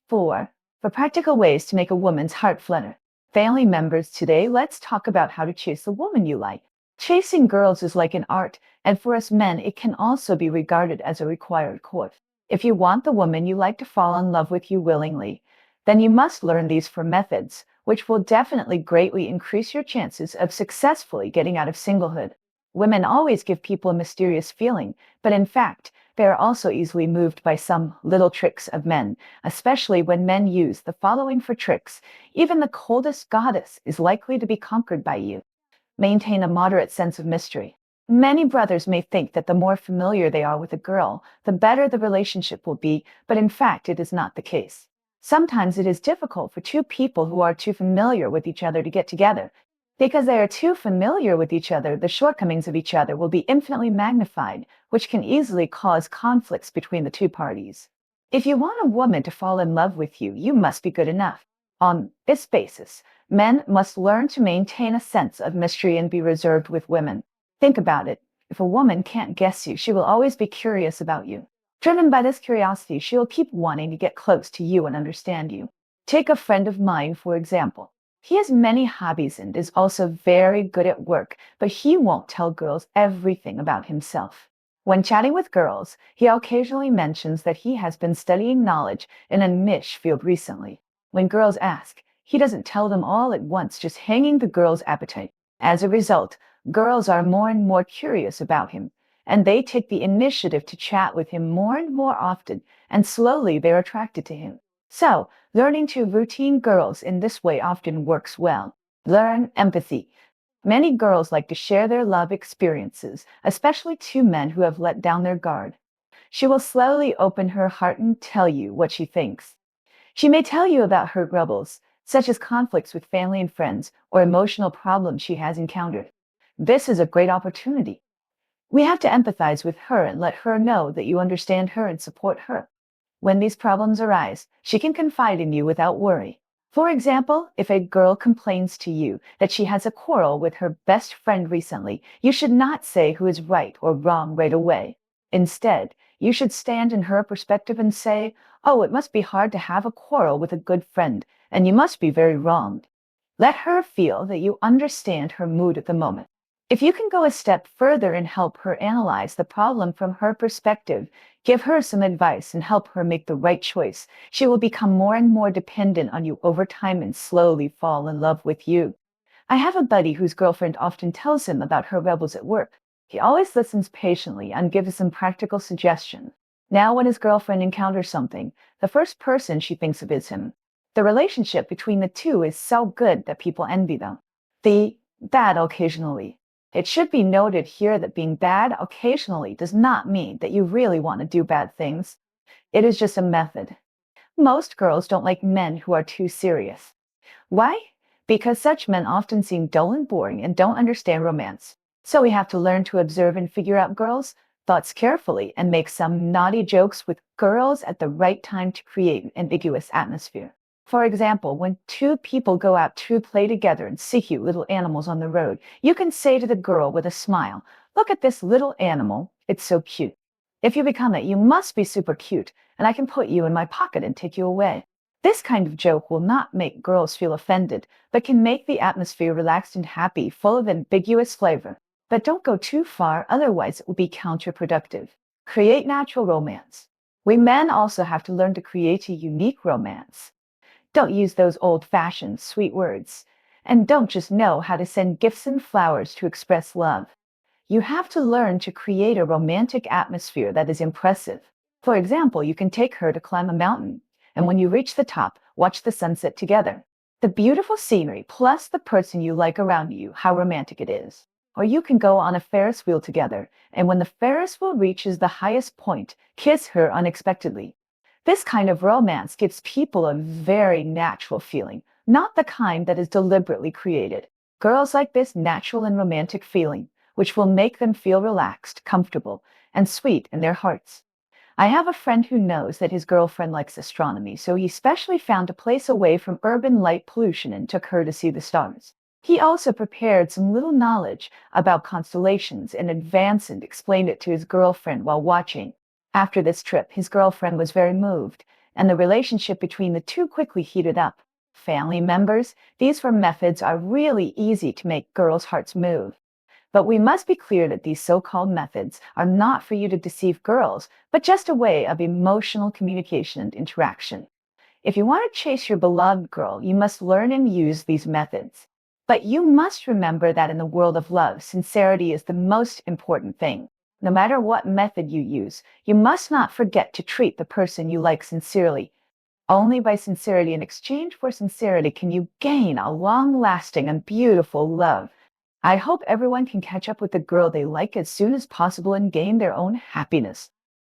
4. For practical ways to make a woman's heart flutter. Family members, today let's talk about how to chase the woman you like. Chasing girls is like an art, and for us men, it can also be regarded as a required course. If you want the woman you like to fall in love with you willingly, then you must learn these 4 methods, which will definitely greatly increase your chances of successfully getting out of singlehood. Women always give people a mysterious feeling, but in fact, they are also easily moved by some little tricks of men, especially when men use the following for tricks. Even the coldest goddess is likely to be conquered by you. Maintain a moderate sense of mystery. Many brothers may think that the more familiar they are with a girl, the better the relationship will be, but in fact, it is not the case. Sometimes it is difficult for 2 people who are too familiar with each other to get together. Because they are too familiar with each other, the shortcomings of each other will be infinitely magnified, which can easily cause conflicts between the 2 parties. If you want a woman to fall in love with you, you must be good enough. On this basis, men must learn to maintain a sense of mystery and be reserved with women. Think about it. If a woman can't guess you, she will always be curious about you. Driven by this curiosity, she will keep wanting to get close to you and understand you. Take a friend of mine, for example. He has many hobbies and is also very good at work, but he won't tell girls everything about himself. When chatting with girls, he occasionally mentions that he has been studying knowledge in a niche field recently. When girls ask, he doesn't tell them all at once, just hanging the girls' appetite. As a result, girls are more and more curious about him, and they take the initiative to chat with him more and more often, and slowly they're attracted to him. So, learning to routine girls in this way often works well. Learn empathy. Many girls like to share their love experiences, especially to men who have let down their guard. She will slowly open her heart and tell you what she thinks. She may tell you about her troubles, such as conflicts with family and friends, or emotional problems she has encountered. This is a great opportunity. We have to empathize with her and let her know that you understand her and support her. When these problems arise, she can confide in you without worry. For example, if a girl complains to you that she has a quarrel with her best friend recently, you should not say who is right or wrong right away. Instead, you should stand in her perspective and say, "Oh, it must be hard to have a quarrel with a good friend, and you must be very wrong." Let her feel that you understand her mood at the moment. If you can go a step further and help her analyze the problem from her perspective, give her some advice and help her make the right choice, she will become more and more dependent on you over time and slowly fall in love with you. I have a buddy whose girlfriend often tells him about her rebels at work. He always listens patiently and gives some practical suggestions. Now, when his girlfriend encounters something, the first person she thinks of is him. The relationship between the two is so good that people envy them. The bad occasionally. It should be noted here that being bad occasionally does not mean that you really want to do bad things. It is just a method. Most girls don't like men who are too serious. Why? Because such men often seem dull and boring and don't understand romance. So we have to learn to observe and figure out girls' thoughts carefully and make some naughty jokes with girls at the right time to create an ambiguous atmosphere. For example, when 2 people go out to play together and see cute little animals on the road, you can say to the girl with a smile, "Look at this little animal, it's so cute." If you become it, you must be super cute, and I can put you in my pocket and take you away. This kind of joke will not make girls feel offended, but can make the atmosphere relaxed and happy, full of ambiguous flavor. But don't go too far, otherwise it will be counterproductive. Create natural romance. We men also have to learn to create a unique romance. Don't use those old-fashioned sweet words. And don't just know how to send gifts and flowers to express love. You have to learn to create a romantic atmosphere that is impressive. For example, you can take her to climb a mountain, and when you reach the top, watch the sunset together. The beautiful scenery plus the person you like around you, how romantic it is. Or you can go on a Ferris wheel together, and when the Ferris wheel reaches the highest point, kiss her unexpectedly. This kind of romance gives people a very natural feeling, not the kind that is deliberately created. Girls like this natural and romantic feeling, which will make them feel relaxed, comfortable, and sweet in their hearts. I have a friend who knows that his girlfriend likes astronomy, so he specially found a place away from urban light pollution and took her to see the stars. He also prepared some little knowledge about constellations in advance and explained it to his girlfriend while watching. After this trip, his girlfriend was very moved, and the relationship between the two quickly heated up. Family members, these four methods are really easy to make girls' hearts move. But we must be clear that these so-called methods are not for you to deceive girls, but just a way of emotional communication and interaction. If you want to chase your beloved girl, you must learn and use these methods. But you must remember that in the world of love, sincerity is the most important thing. No matter what method you use, you must not forget to treat the person you like sincerely. Only by sincerity in exchange for sincerity can you gain a long-lasting and beautiful love. I hope everyone can catch up with the girl they like as soon as possible and gain their own happiness.